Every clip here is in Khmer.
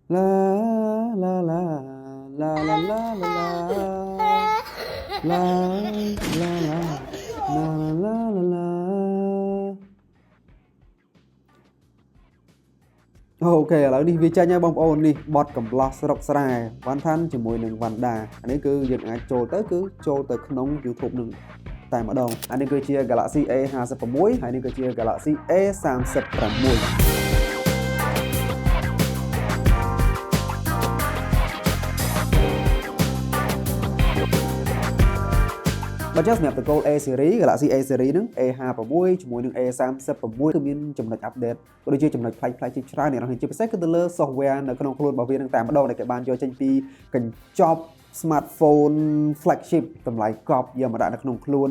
La la la la la la la la la la la la la la la ok ឥឡូវនេះវាចាញ់ហើយបងប្អូននេះបត់កំឡោះស្រុកស្រែវ៉ាន់ថាន់ជាមួយនឹងវ៉ាន់ដាអានេះគឺយើងអាចចូលទៅគឺចូលទៅក្នុង YouTube នឹងតែម្ដងអានេះគឺជា Galaxy A56 ហើយនេះគឺជា Galaxy A36បើចឹងសម្រាប់តកូល A series Galaxy A series ហ្នឹង A56 ជាមួយនឹង A36 គឺមានចំណុច update ក៏ដូចជាចំណុចប្លែកៗជាច្រើនអ្នកនរជាពិសេសគឺទៅលើ software នៅក្នុងខ្លួនរបស់វានឹងតែម្ដងដែលគេបានយកចេញពីកញ្ចប់ smartphone flagship តម្លៃកប់យកមកដាក់នៅក្នុងខ្លួន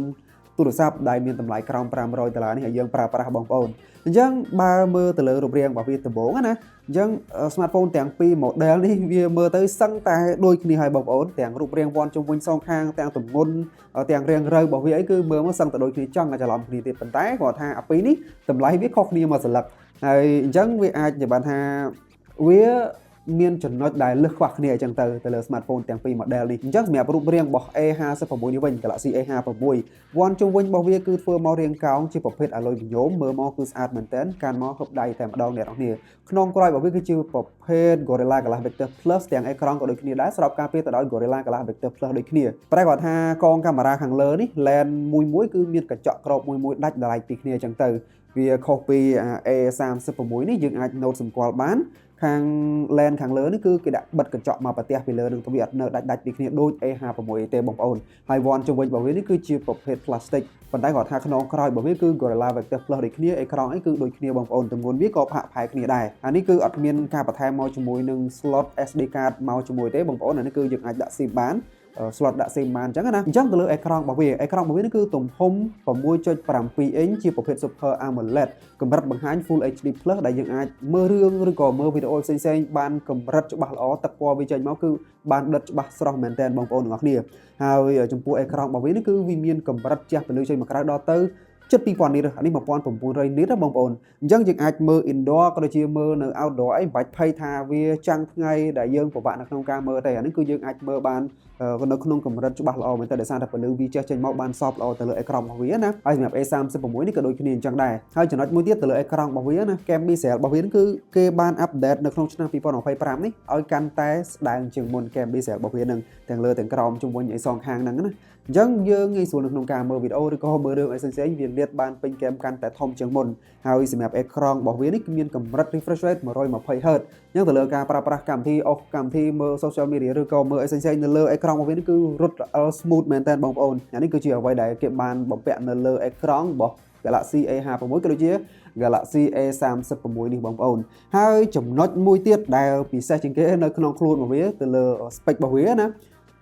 ទូរស័ព្ទដែលមានតម្លៃក្រោម$500នេះឲ្យយើងប្រើប្រាស់បងប្អូនអញ្ចឹងបើមើលទៅលើរូបរាងរបស់វាដំបូងណាអញ្ចឹង smartphone ទាំងពីរ model នេះវាមើលទៅសឹងតែដូចគ្នាហើយបងប្អូនទាំងរូបរាងវ៉ាន់ជុំវិញសងខាងទាំងទម្ងន់ទាំងរាងរៅរបស់វាអីគឺមើលមកសឹងតែដូចគ្នាចង់តែច្រឡំគ្នាទៀតប៉ុន្តែគាត់ថាអាពីរនេះតម្លៃវាខុសគ្នាមកសន្លឹកហើយអញ្ចឹងវាអាចនិយាយបានថាវាមានចំណុចដែលលើសខ្វះគ្នាអញ្ចឹងទៅលើ smartphone ទាំងពីរ model នេះអញ្ចឹងសម្រាប់រូបរាងរបស់ A56 នេះវិញ Galaxy A56 វ៉ាន់ជុំវិញរបស់វាគឺធ្វើមករាងកោងជាប្រភេទ alloy ញោមមើលមកគឺស្អាតមែនទែនកាន់មកហឹបដៃតែម្ដងអ្នកនរគ្នាខ្នងក្រោយរបស់វាគឺជាប្រភេទ Gorilla Glass Victor Plus ទាំងអេក្រង់ក៏ដូចគ្នាដែរស្របការពារទៅដោយ Gorilla Glass Victor Plus ដូចគ្នាតែគាត់ថាកងកាមេរ៉ាខាងលើនេះ lens មួយគឺមានកញ្ចក់ក្របមួយដាច់ដライពីគ្នាអញ្ចឹងទៅវាខុសពី A36 នេះយើងអាច note សម្គាល់បានខាង lens ខាងលើនេះគឺគេដាក់បិទកញ្ចក់មកប្រទះពីលើនឹងទៅវាអត់នៅដាច់ពីគ្នាដូច A56 ទេបងប្អូនហើយវ៉ាន់ជុំវិញរបស់វានេះគឺជាប្រភេទ plastic ប៉ុន្តែគាត់ថាខ្នងក្រោយរបស់វាគឺ Gorilla Victor Plus ដូចគ្នាអេក្រង់អីគឺដូចគ្នាបងប្អូនទម្ងន់វាក៏ផាក់ផែគ្នាដែរអានេះគឺអត់មានការបន្ថែមមកជាមួយនឹង slot SD card មកជាមួយទេបងប្អូនអានេះគឺយើងអាចដាក់ SIM បាន slot ដាក់ SIM បានអញ្ចឹងណាអញ្ចឹងទៅលើអេក្រង់របស់វានេះគឺទំហំ 6.7 អ៊ីនជាប្រភេទ Super AMOLED កម្រិតបង្ហាញ Full HD Plus ដែលយើងអាចមើលរឿងឬក៏មើលវីដេអូផ្សេងៗបានកម្រិតច្បាស់ល្អទឹកពណ៌វាចេញមកគឺបានដិតច្បាស់ស្រស់មែនទែនបងប្អូនទាំងអស់គ្នាហើយចំពោះអេក្រង់របស់វានេះគឺវាមានកម្រិតជះពន្លឺចេញមកក្រៅដល់ទៅជិត 2000 nit អានេះ 1900 nit បងប្អូនអញ្ចឹងយើងអាចមើល indoor ក៏ដូចជាមើលនៅ outdoor អីមិនបាច់ភ័យថាវាចាំងថ្ងៃដែលយើងពិបាកនៅក្នុងការមើលទេអានេះគឺយើងអាចមើលបាននៅក្នុងកម្រិតច្បាស់ល្អមែនតើដោយសារតែពន្លឺវាចេញមកបានសបល្អទៅលើអេក្រង់របស់វាណាហើយសម្រាប់ A36 នេះក៏ដូចគ្នាអញ្ចឹងដែរហើយចំណុចមួយទៀតទៅលើអេក្រង់របស់វាណា Cam Pixel របស់វាគឺគេបានអាប់ដេតនៅក្នុងឆ្នាំ2025នេះឲ្យកាន់តែស្ដែងជាងមុន Cam Pixel របស់វានឹងទាំងលើទាំងក្រោមជុំវិញអីសងខាងហ្នឹងណាអញ្ចឹងយើងងាយស្រួលនៅក្នុងការមើលវីដេអូឬក៏មើលរឿងអីផ្សេងៗវាលាតបានពេញហ្គេមកាន់តែធំជាងមុនហើយសម្រាប់អេក្រង់របស់វានេះគឺមានកម្រិត refresh rate 120Hz អញ្ចឹងទៅលើការប្រើប្រាស់កម្មវិធីអុសកម្មវិធីមើល social media ឬក៏មើលអីផ្សេងៗនៅលើអេក្រង់របស់វានេះគឺរត់ smooth មែនតើបងប្អូនអានេះគឺជាអ្វីដែលគេបានបំពាក់នៅលើអេក្រង់របស់ Galaxy A56 ក៏ដូចជា Galaxy A36 នេះបងប្អូនហើយចំណុចមួយទៀតដែលពិសេសជាងគេនៅក្នុងខ្លួនរបស់វាទៅលើ spec របស់វាណា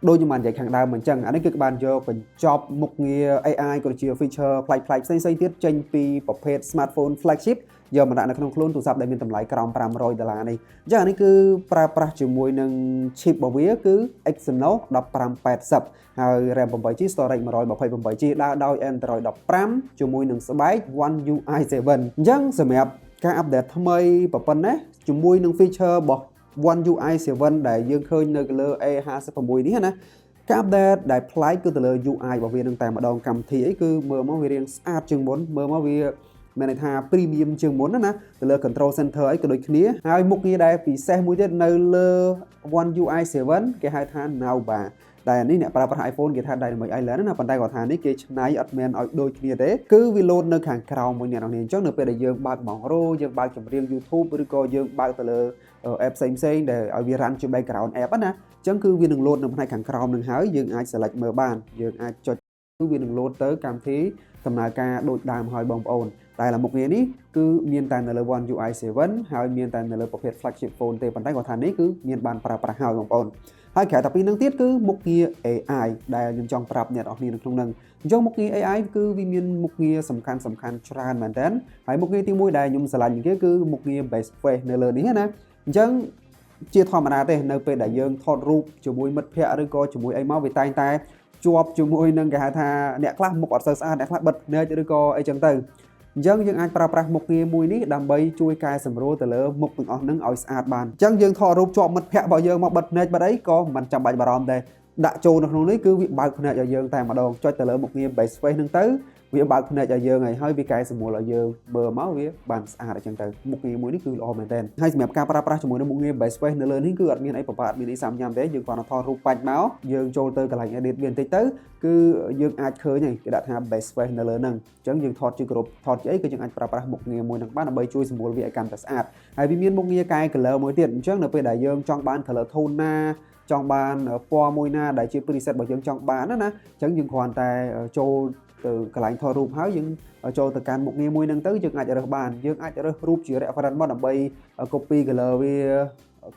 ដូចខ្ញុំបាននិយាយខាងដើមអញ្ចឹងអានេះគឺបានយកបញ្ចប់មុខងារ AI ក៏ជា feature ប្លែកៗផ្សេងៗទៀតចេញពីប្រភេទ smartphone flagship យកមកដាក់នៅក្នុងខ្លួនទូរស័ព្ទដែលមានតម្លៃក្រោម$500នេះអញ្ចឹងអានេះគឺប្រើប្រាស់ជាមួយនឹង chip របស់វាគឺ Exynos 1580ហើយ RAM 8GB storage 128GB ដើរដោយ Android 15ជាមួយនឹងស្បែក One UI 7អញ្ចឹងសម្រាប់ការអាប់ដេតថ្មីប៉ុណ្ណេះជាមួយនឹង feature របស់ One UI 7ដែលយើងឃើញនៅលើ A56 នេះណាការអាប់ដេតដែលប្លែកគឺទៅលើ UI របស់វានឹងតែម្ដងកម្មវិធីអីគឺមើលមកវារៀងស្អាតជាងមុនមើលមកវាមានន័យថា premium ជាងមុនណាទៅលើ control center អីក៏ដូចគ្នាហើយមុខងារដែលពិសេសមួយទៀតនៅលើ One UI 7គេហៅថា Nova ដែលនេះអ្នកប្រើប្រាស់ iPhone គេថា Dynamic Island ណាប៉ុន្តែគាត់ថានេះគេច្នៃអត់មែនឲ្យដូចគ្នាទេគឺវា load នៅខាងក្រោមមួយអ្នកនរអញ្ចឹងនៅពេលដែលយើងបើកម៉ោងរោយើងបើកចម្រៀង YouTube ឬក៏យើងបើកទៅលើ app ផ្សេងដែលឲ្យវា run ជា background app ណាអញ្ចឹងគឺវានឹង load នៅផ្នែកខាងក្រោមនឹងហើយយើងអាច select មើលបានយើងអាចចុចគឺវានឹង load ទៅកម្មវិធីដំណើរការដូចដើមហើយបងប្អូនតែមុខងារនេះគឺមានតែនៅលើ One UI 7ហើយមានតែនៅលើប្រភេទ flagship phone ទេប៉ុន្តែគាត់ថានេះគឺមានបានប្រើប្រាស់ហើយបងប្អូនហើយក្រៅតែពីនឹងទៀតគឺមុខងារ AI ដែលខ្ញុំចង់ប្រាប់អ្នកនរគ្នានៅក្នុងនឹងអញ្ចឹងមុខងារ AI គឺវាមានមុខងារសំខាន់ច្រើនមែនតើហើយមុខងារទី1ដែលខ្ញុំស្រឡាញ់ជាងគេគឺមុខងារ base face នៅលើនេះណាអញ្ចឹងជាធម្មតាទេនៅពេលដែលយើងថតរូបជាមួយមិត្តភ័ក្តិឬក៏ជាមួយអីមកវាតែងតែជាប់ជាមួយនឹងគេហៅថាអ្នកខ្លះមុខអត់សូវស្អាតអ្នកខ្លះបិទភ្នែកឬក៏អីចឹងទៅ dân dương ai pra một nghe mùi ní đam bay chui cài sầm rô từ lỡ một từng ỏn nâng ỏi sạt bàn dân dương thọ rụp chọn mật hẹ bảo dương mà bật nét đấy có mình chăm bài bà ròm đây đã trâu nó không đấy cứ bị bao nét cho dương tại mà đòn cho từ lỡ một nghe base space nâng tới vì bao nét cho dương này hơi bị cài sầm mùi là dương bờ máu với bàn sạt ở chân tới một nghe mùi ní cứ lo mền tên hay mẹp ca pra cho mùi nó một nghe base space nó lên ní cứ ở miền ấy bạc miền ấy xăm nhầm đấy dương còn nó thọ rụp bạch máu dương trâu tới cái lạnh edit viên tới cứ dương ai khơi này cái đặt hàng base space nó lên nâng chẳng dương thọt chưa group thọt ấy cái dương ai pra một nghe mùi nâng bán là bay chui sầm mùi vì ai cầm tas ạt hay vì miền một nghe cài cái lỡ mùi tiền trước là bây đại dương trong ban cái lỡ thôn na trong ban ở po mùi na đại chia preset bảo dương trong ban đó nè chẳng dương hoàn tài châu từ cái lạnh thọ rụp háo dương châu từ can một nghe mùi nâng tới dương ai ở bàn dương ai ở rụp chỉ để phát bắt là bay copy cái lỡ vì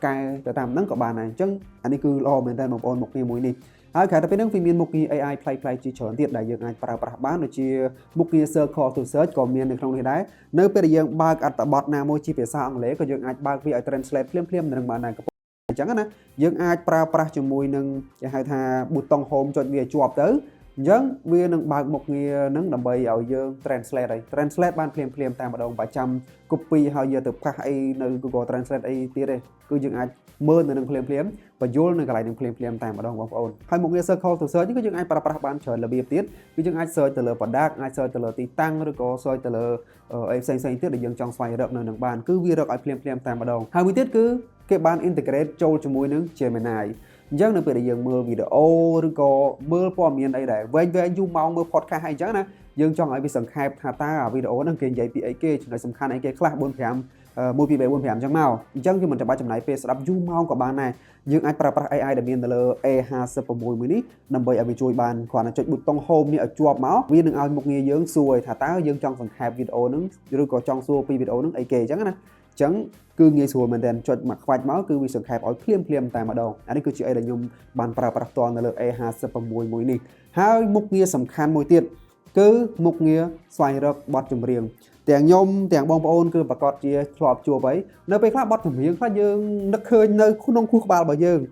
cài từ tạm nâng của bàn này chẳng anh ấy cứ lo mình tên một nghe mùi này hai cái tapi nâng phim miền một nghe AI play chỉ chọn tiết đại dương ai para bán rồi chia một nghe circle to search còn miền được trong này đấy nơi bây giờ ba cái tập bot nào môi chi phía sau lấy có dương ai ba vì translate phim đừng bàn này chẳng á dương ai para cho mùi nâng hai thà bút tông home cho việc chuột tới dân viên nâng ba một nghe nâng đầm bay ở dương translate đây translate ban phim tam ở đồng 300 copy how giờ từ AI nơi Google Translate AI tiết đây cứ dương ai mơ nâng phim và vô nâng cái lại nâng phim tam ở đồng bóng ôn hay một nghe circle to search những cái dương ai para ban trời là biệp tiết cái dương ai search từ lờ product ai search từ lờ tí tăng rồi có search từ lờ xanh tiết để dương trong xoay rộng nâng bàn cứ vi rộng ai phim tam ở đồng hai mươi tiết cứ cái ban integrate châu cho mùi nâng Gemini dân được bây giờ mưa video rồi có mưa phò miền đây để về anh dung mong mưa podcast hay chắc nè dân cho hỏi bị sẵn khai thà ta video nó kênh dạy bị ấy kê chúng ta sẵn khai ấy kê khác bốn phèm mua bị về bốn phèm chẳng nào dân khi mìnhจะ 3 này pe sắp dung mong của bạn này dân ai para AI để miền là E5 sập mùi mới ní nằm bơi ở bên chui bàn khoản là chọn bút tông home này ở chuột máu viên đừng ao một nghề dân xuôi thà ta dân trong sẵn khai video nó rồi có trong xuôi video nó ấy kê chẳng nè chẳng cứ nghe xùa mình đèn chọn mặt khoai máu cứ vì sự khai ở phim tại mà đầu anh ấy cứ chuyện ấy là nhung bàn para toàn là E2 sập mùi mùi này hai mục nghĩa sầm khăn mùi tiệt cứ mục nghĩa xoay rập bọt chùm riêng tiếng nhôm tiếng bong ôn cứ bà cọt chia thọp chùa ấy nơiไปkhác bọt chùm riêng khác dương nước khơi nơi khu nông khu ba bà dương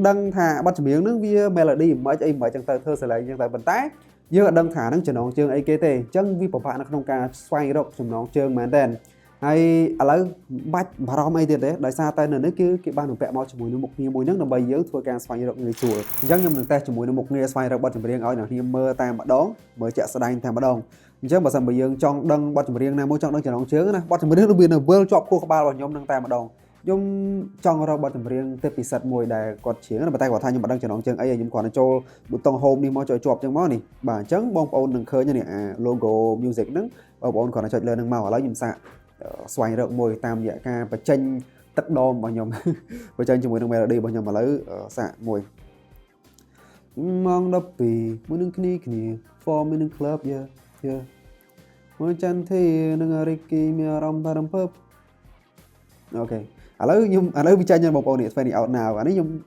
đăng thả bọt chùm riêng nước vía melody mới cho em mới chẳng tờ thơ sẽ lại chẳng tờ vận tái dương đăng thả nước chừng nón chương ấy kế tề chân vi bảo bạn nó không ca xoay rập chùm nón chương mà đèn hay ở lại bách bà rau mấy tiền đấy đại sa tay nữa cứ cái ban đường vẽ máu cho mùi nó một nghe mùi nước là bây giờ thôi càng xoay rộng người chùa giống như mình ta cho mùi nó một nghe xoay rộng bắt chùm riêng ở nào thì mơ tay mà đón mới chạy xa đành thèm bắt đầu chứ mà sao bây giờ trong đăng bắt chùm riêng này mỗi trong đăng chờ nóng chướng này bắt chùm riêng nó biến là vơ chọc cô ba vào nhóm đăng tay mà đón giống trong rau bắt chùm riêng tiếp bị sạt mùi đài quạt chiếng là tay quả thay nhưng mà đăng chờ nóng chướng ấy nhưng còn là cho một tông hôm đi mau chơi chọp trong máu này bà chấn bông ôn đừng khơi như này logo music nứng ôn còn là chơi lên đừng màu ở lấy dùm xạ xoay rộng mùi tam dạ ca và tranh tất đom bao nhom và tranh cho mùi nước mè đi bao nhom mà lấy xạ mùi mong đắp vì mùi nước kia for mùi nước club yeah mùi chân thì nâng Ricky mìa rong ba rong pub ok ở lấy vì tranh nhân một bộ này phải đi out nào anh ấy nhung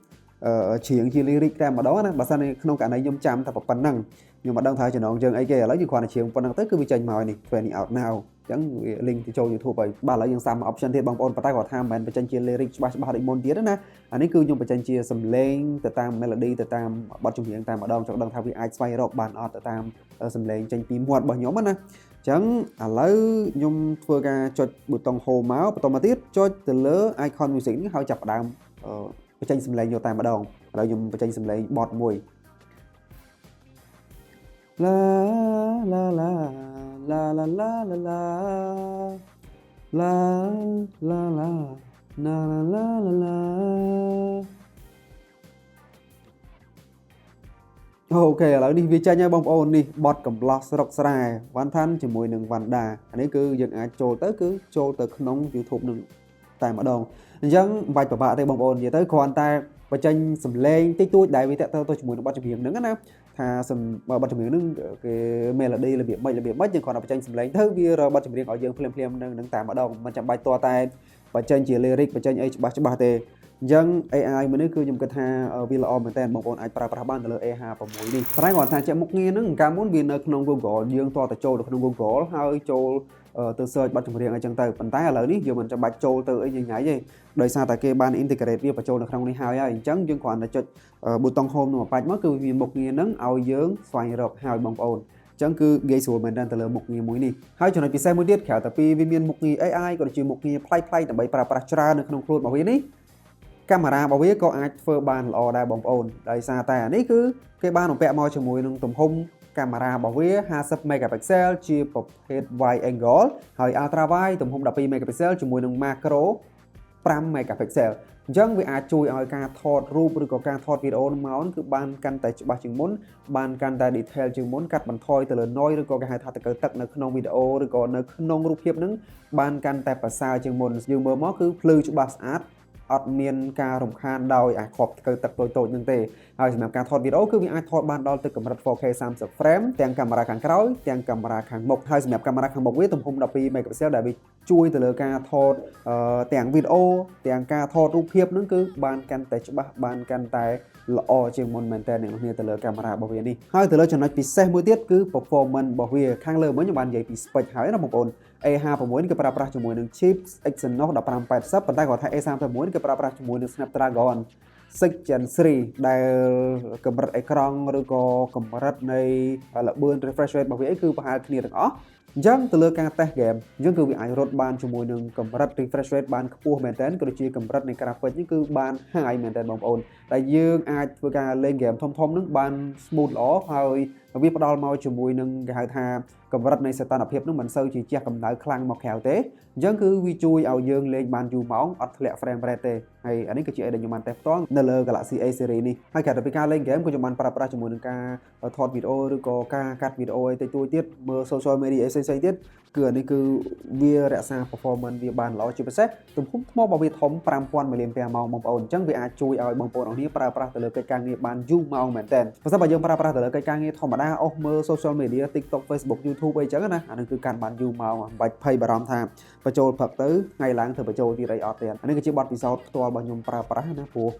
chuyện chi lyric ra mà đó nè bà sao này không cả này nhung chạm tập phần năng nhưng mà đang thay cho nó chân ấy kia lấy gì khoản là chuyện phần năng tới cứ vì tranh màu này phải đi out nào chẳng link thì cho YouTube vậy ba lạiยังซ้ำ option ที่บางคนปะตายก็ทำมันเป็นchia lyric บาอีกมนต์ទៀតណាอันนี้គឺខ្ញុំបញ្ចេញជាសំឡេងទៅតាម melody ទៅតាមបទចម្រៀងតាមម្ដងចង់ដឹងថាវាអាចស្វែងរកបានអត់ទៅតាមសំឡេងចេញពីមាត់របស់ខ្ញុំណាអញ្ចឹងឥឡូវខ្ញុំធ្វើការចុចប៊ូតុង home មកបន្តមកទៀតចុចទៅលើ icon music នេះហើយចាប់ផ្ដើមបញ្ចេញសំឡេងយកតែម្ដងឥឡូវខ្ញុំបញ្ចេញសំឡេងបទមួយ la la la la la la la la la la la la la la la ok ឥឡូវនេះវាចាញ់ហើយបងប្អូននេះបតកំឡោះស្រុកស្រែវ៉ាន់ថាន់ជាមួយនឹងវ៉ាន់ដាអានេះគឺយើងអាចចូលទៅគឺចូលទៅក្នុង YouTube នឹងតែម្ដងអញ្ចឹងមិនបាច់ពិបាកទេបងប្អូននិយាយទៅគ្រាន់តែបញ្ចេញសំឡេងតិចតួចដែលវាតទៅជាមួយនឹងបទចម្រៀងហ្នឹងណាថាបទចម្រៀងហ្នឹងគេ melody របៀបម៉េចយើងគ្រាន់តែបញ្ចេញសំឡេងទៅវារកបទចម្រៀងឲ្យយើងភ្លាមនឹងតែម្ដងមិនចាំបាច់តតែបញ្ចេញជា lyric បញ្ចេញអីច្បាស់ទេអញ្ចឹង AI មួយនេះគឺខ្ញុំគិតថាវាល្អមែនតើបងប្អូនអាចប្រើប្រាស់បានទៅលើ A56 នេះតែគាត់ថាជាមុខងារហ្នឹងកាលមុនវានៅក្នុង Google យើងតទៅចូលទៅក្នុង Google ហើយចូលទៅ search បទចម្រៀងអីចឹងទៅប៉ុន្តែឥឡូវនេះយើងមិនចាំបាច់ចូលទៅអីញ៉ៃទេដោយសារតែគេបាន integrate វាបញ្ចូលនៅក្នុងនេះហើយអញ្ចឹងយើងគ្រាន់តែចុចប៊ូតុង home នោះបាច់មកគឺវាមុខងារហ្នឹងឲ្យយើងស្វែងរកហើយបងប្អូន ចឹងគឺងាយស្រួលមែនទែនទៅលើមុខងារមួយនេះហើយចំណុចពិសេសមួយទៀតក្រៅតែពីវាមានមុខងារ AI ក៏ដូចជាមុខងារប្លែកៗដើម្បីប្រើប្រាស់ច្រើននៅក្នុងខ្លួនរបស់វានេះកាមេរ៉ារបស់វាក៏អាចធ្វើបានល្អដែរបងប្អូនដោយសារតែអានេះគឺគេបានបំពាក់មកជាមួយនឹងទំហំកាមេរ៉ារបស់វា50 megapixel ជាប្រភេទ wide angle ហើយ ultra wide ទំហំ12 megapixel ជាមួយនឹង macro 5 megapixel អញ្ចឹងវាអាចជួយឲ្យការថតរូបឬក៏ការថតវីដេអូមកគឺបានកាន់តែច្បាស់ជាងមុនបានកាន់តែ detail ជាងមុនកាត់បន្ថយទៅលើ noise ឬក៏គេហៅថាតកៅទឹកនៅក្នុងវីដេអូឬក៏នៅក្នុងរូបភាពហ្នឹងបានកាន់តែប្រសើរជាងមុនយើងមើលមកគឺភ្លឺច្បាស់ស្អាតអត់មានការរំខានដោយអាខប់តកៅទឹកតូចៗហ្នឹងទេហើយសម្រាប់ការថតវីដេអូគឺវាអាចថតបានដល់ទៅកម្រិត 4K 30 frame ទាំងកាមេរ៉ាខាងក្រោយទាំងកាមេរ៉ាខាងមុខហើយសម្រាប់កាមេរ៉ាខាងមុខវាទំហំ12 megapixel ដែលវាជួយទៅលើការថតទាំងវីដេអូទាំងការថតរូបភាពហ្នឹងគឺបានកាន់តែច្បាស់បានកាន់តែល្អជាងមុនមែនតើអ្នកនរគ្នាទៅលើកាមេរ៉ារបស់វានេះហើយទៅលើចំណុចពិសេសមួយទៀតគឺ performance របស់វាខាងលើមិញខ្ញុំបាននិយាយពី spec ហើយណាបងប្អូន A56 នេះគេប្រើប្រាស់ជាមួយនឹង chip Exynos 1580ប៉ុន្តែគាត់ថា A36 នេះគេប្រើប្រាស់ជាមួយនឹង Snapdragon 6 Gen 3ដែលកម្រិតអេក្រង់ឬក៏កម្រិតនៃល្បឿន refresh rate របស់វាគឺប្រហែលគ្នាទាំងអស់អញ្ចឹងទៅលើការតេស្តហ្គេមអញ្ចឹងគឺវាអាចរត់បានជាមួយនឹងកម្រិត refresh rate បានខ្ពស់មែនទែនក៏ដូចជាកម្រិតនៃ graphic នេះគឺបាន high មែនទែនបងប្អូនដែលយើងអាចធ្វើការលេងហ្គេមធំៗនឹងបាន smooth ល្អហើយវាផ្ដល់មកជាមួយនឹងគេហៅថាកម្រិតនៃសីតុណ្ហភាពនឹងមិនសូវជាជះកម្ដៅខ្លាំងមកក្រៅទេអញ្ចឹងគឺវាជួយឲ្យយើងលេងបានយូរម៉ោងអត់ធ្លាក់ frame rate ទេហើយអានេះគឺជាអីដែលខ្ញុំបានតេស្តផ្ទាល់នៅលើ Galaxy A series នេះហើយក្រៅពីការលេងហ្គេមក៏ខ្ញុំបានប្រើប្រាស់ជាមួយនឹងការថតវីដេអូឬក៏ការកាត់វីដេអូអីតិចតួចទៀតមើល social media ផ្សេងៗទៀតគឺអានេះគឺវារក្សា performance វាបានល្អជាពិសេសទំហំថ្មរបស់វាធំ 5000 mAh បងប្អូនអញ្ចឹងវាអាចជួយឲ្យបងប្អូនអរគ្នាប្រើប្រាស់ទៅលើកិច្ចការងារបានយូរម៉ោងមែនទែនបើសិនបើយើងប្រើប្រាស់ទៅលើកិច្ចការងារធម្មតាអស់មើល social media TikTok Facebook YouTube អីចឹងណាអានេះគឺកាន់បានយូរម៉ោងមិនបាច់ភ័យបារម្ភថាបញ្ចូលផឹកទៅថ្ងៃឡើងទៅបញ្ចូលទៀតអីអត់ទេអានេះគឺជាបទពិសោធន៍ផ្ទាល់របស់ខ្ញុំប្រើប្រាស់ណាព្រោះ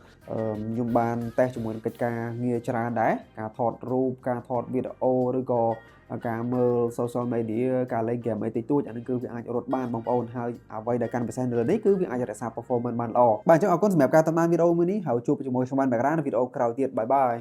ខ្ញុំបានតេស្តជាមួយនឹងកិច្ចការងារច្រើនដែរការថតរូបការថតវីដេអូឬក៏ការមើល social media ការលេង game អីតិចតួចអានេះគឺវាអាចរត់បានបងប្អូនហើយអ្វីដែលកាន់ពិសេសនៅលើនេះគឺវាអាចរក្សា performance បានល្អបាទអញ្ចឹងអរគុណសម្រាប់ការតាមដានវីដេអូមួយនេះហើយជួបជាមួយខ្ញុំបាន background នៅវីដេអូក្រោយទៀតបាយបាយ